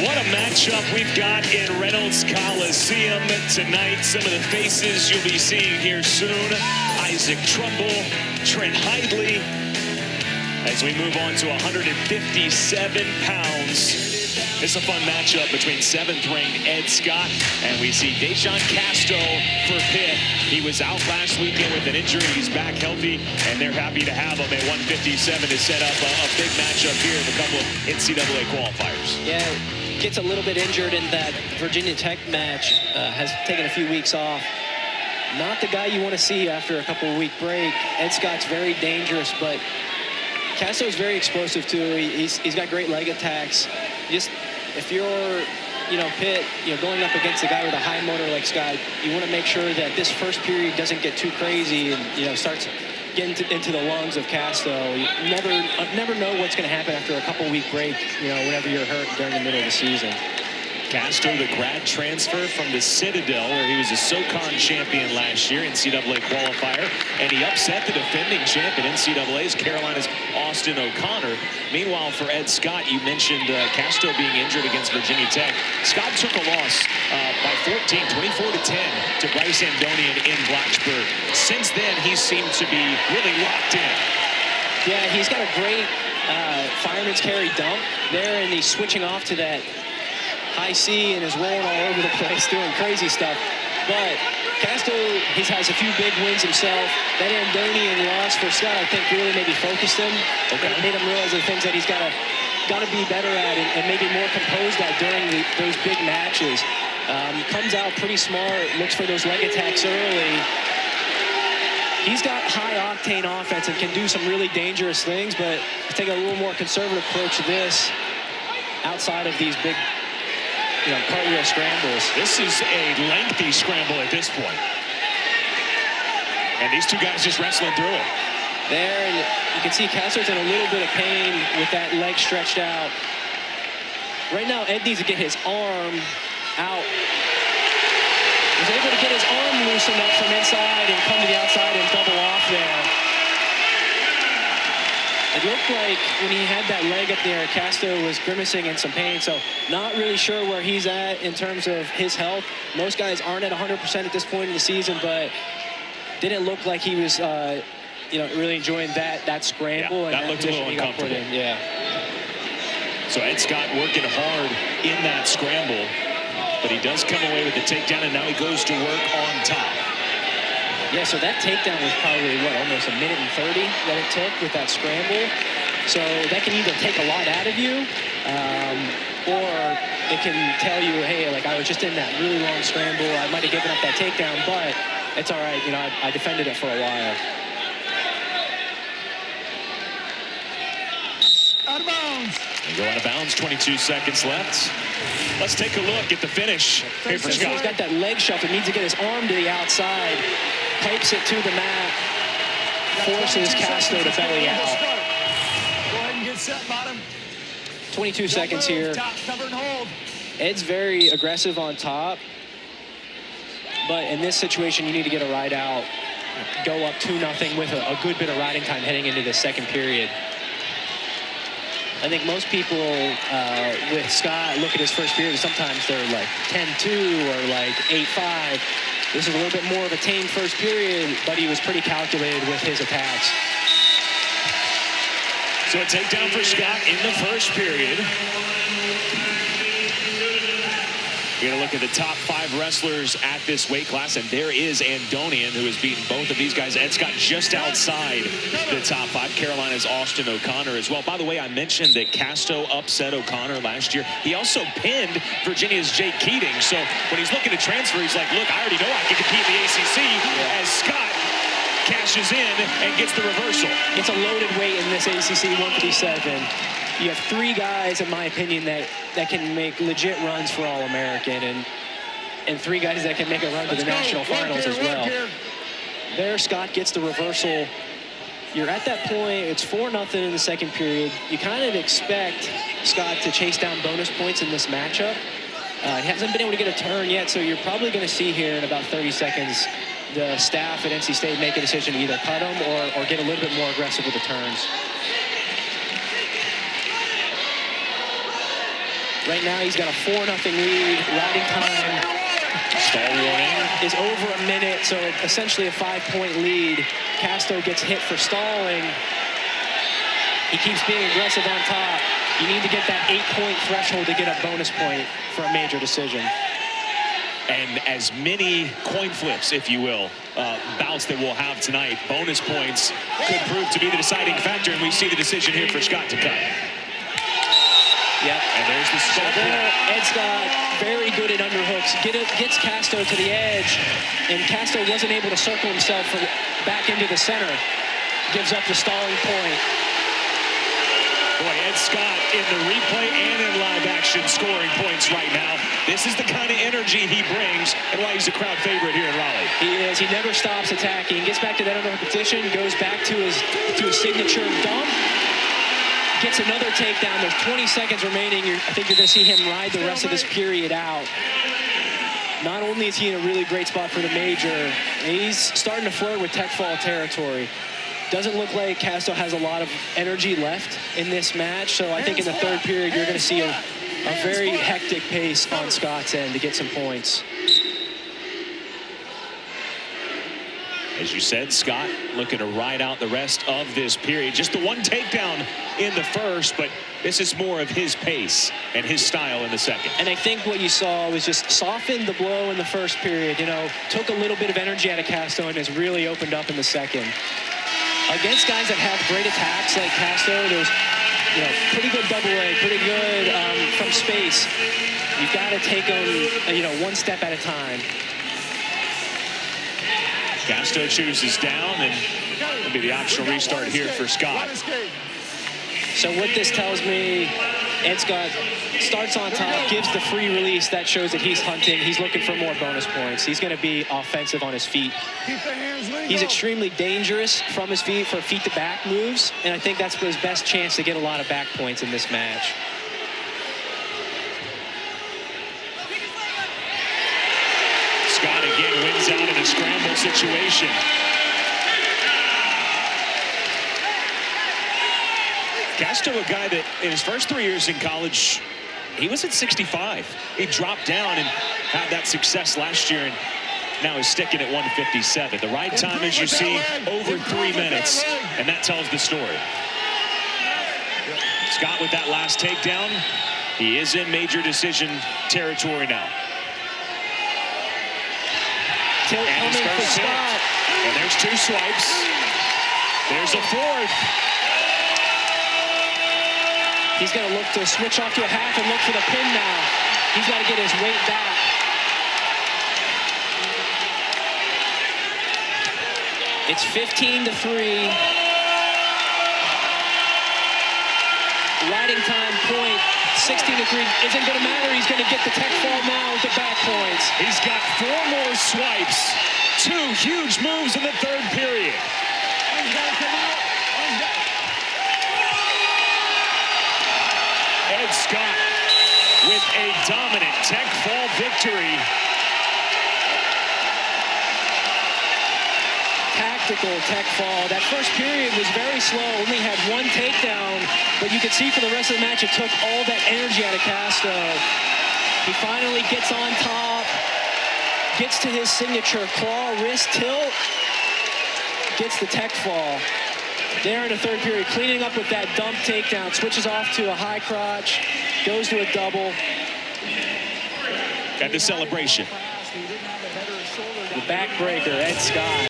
What a matchup we've got in Reynolds Coliseum tonight. Some of the faces you'll be seeing here soon. Isaac Trumbull, Trent Hidley. As we move on to 157 pounds. It's a fun matchup between 7th-ranked Ed Scott, and we see Dazjon Casto for Pitt. He was out last weekend with an injury. He's back healthy, and they're happy to have him at 157 to set up a big matchup here in a couple of NCAA qualifiers. Yeah, gets a little bit injured in that Virginia Tech match. Has taken a few weeks off. Not the guy you want to see after a couple-week break. Ed Scott's very dangerous, but Casto is very explosive too. He's got great leg attacks. Just if you're, Pitt, going up against a guy with a high motor like Scott, you want to make sure that this first period doesn't get too crazy and starts getting into the lungs of Casto. You never know what's going to happen after a couple-week break. Whenever you're hurt during the middle of the season. Casto, the grad transfer from the Citadel, where he was a SoCon champion last year, NCAA qualifier, and he upset the defending champ at NCAA's, Carolina's Austin O'Connor. Meanwhile, for Ed Scott, you mentioned Casto being injured against Virginia Tech. Scott took a loss by 14, 24-10 to Bryce Andonian in Blacksburg. Since then, he seemed to be really locked in. Yeah, he's got a great fireman's carry dump there, and he's switching off to that high C and is rolling all over the place, doing crazy stuff. But Casto, he has a few big wins himself. That Andonian loss for Scott, I think, really maybe focused him. Okay. Made him realize the things that he's got to be better at and maybe more composed at during those big matches. Comes out pretty smart, looks for those leg attacks early. He's got high-octane offense and can do some really dangerous things, but take a little more conservative approach to this outside of these big cartwheel scrambles. This is a lengthy scramble at this point. And these two guys just wrestling through it. There, and you can see Casto's in a little bit of pain with that leg stretched out. Right now, Ed needs to get his arm out. He's able to get his arm loosened up from inside and come to the outside and double off there. It looked like when he had that leg up there, Casto was grimacing in some pain, so not really sure where he's at in terms of his health. Most guys aren't at 100% at this point in the season, but didn't look like he was, really enjoying that scramble. Yeah, and that looked a little uncomfortable. Yeah. So Ed Scott working hard in that scramble, but he does come away with the takedown, and now he goes to work on top. Yeah, so that takedown was probably, almost a minute and 30 that it took with that scramble. So that can either take a lot out of you, or it can tell you, hey, I was just in that really long scramble. I might have given up that takedown, but it's all right. I defended it for a while. Out of bounds. They go out of bounds, 22 seconds left. Let's take a look at the finish here for Scott. He's got that leg shuffle, needs to get his arm to the outside. Pipes it to the mat, forces Casto to belly out. Go ahead and get set, bottom. 22 seconds here. Top, cover and hold. Ed's very aggressive on top, but in this situation, you need to get a ride out, go up 2-0 with a good bit of riding time heading into the second period. I think most people with Scott look at his first period, sometimes they're like 10-2 or like 8-5. This is a little bit more of a tame first period, but he was pretty calculated with his attacks. So a takedown for Scott in the first period. We're going to look at the top 5 wrestlers at this weight class, and there is Andonian, who has beaten both of these guys. Ed Scott just outside the top 5. Carolina's Austin O'Connor as well. By the way, I mentioned that Casto upset O'Connor last year. He also pinned Virginia's Jake Keating. So when he's looking to transfer, he's like, look, I already know I can compete in the ACC, as Scott cashes in and gets the reversal. It's a loaded weight in this ACC 157. You have 3 guys, in my opinion, that can make legit runs for All-American, and 3 guys that can make a run to the national finals as well. There, Scott gets the reversal. You're at that point, it's 4-0 in the second period. You kind of expect Scott to chase down bonus points in this matchup. He hasn't been able to get a turn yet, so you're probably going to see here in about 30 seconds the staff at NC State make a decision to either cut him or get a little bit more aggressive with the turns. Right now, he's got a 4-0 lead. Riding time Stall warning. is over a minute, so essentially a 5-point lead. Casto gets hit for stalling. He keeps being aggressive on top. You need to get that 8-point threshold to get a bonus point for a major decision. And as many coin flips, if you will, bouts that we'll have tonight, bonus points could prove to be the deciding factor, and we see the decision here for Scott to cut. Yep. And there's the So stall. there, Ed Scott, very good at underhooks. Gets Casto to the edge, and Casto wasn't able to circle himself back into the center. Gives up the stalling point. Boy, Ed Scott in the replay and in live action scoring points right now. This is the kind of energy he brings and why he's a crowd favorite here in Raleigh. He is. He never stops attacking. Gets back to that underhook position. Goes back to his signature dump. Gets another takedown. There's 20 seconds remaining. I think you're going to see him ride the rest of this period out. Not only is he in a really great spot for the major, he's starting to flirt with tech fall territory. Doesn't look like Casto has a lot of energy left in this match, so I think in the third period you're going to see a very hectic pace on Scott's end to get some points. As you said, Scott looking to ride out the rest of this period. Just the one takedown in the first, but this is more of his pace and his style in the second. And I think what you saw was just softened the blow in the first period, you know, took a little bit of energy out of Casto and has really opened up in the second. Against guys that have great attacks like Casto, there's, you know, pretty good double leg, pretty good from space. You've got to take them, you know, one step at a time. Casto chooses down, and it'll be the optional restart here for Scott. So what this tells me, Ed Scott starts on top, gives the free release. That shows that he's hunting. He's looking for more bonus points. He's going to be offensive on his feet. He's extremely dangerous from his feet for feet-to-back moves, and I think that's his best chance to get a lot of back points in this match. Scott again wins out in a scramble situation. Casto, a guy that in his first 3 years in college, he was at 65. He dropped down and had that success last year, and now he's sticking at 157. The ride time, as you see, over 3 minutes, and that tells the story. Scott with that last takedown. He is in major decision territory now. Tilt And his coming for first hit. Scott. And there's 2 swipes. There's a 4th. He's going to look to switch off to a half and look for the pin now. He's got to get his weight back. It's 15-3. Riding time point, 16-3. Isn't going to matter. He's going to get the tech fall now with the back points. He's got 4 more swipes. 2 huge moves in the third period. Ed Scott with a dominant tech fall victory. Tactical tech fall. That first period was very slow. Only had 1 takedown, but you could see for the rest of the match it took all that energy out of Casto. He finally gets on top, gets to his signature claw wrist tilt, gets the tech fall. There in the third period, cleaning up with that dump takedown, switches off to a high crotch, goes to a double. Got the celebration. The backbreaker, Ed Scott.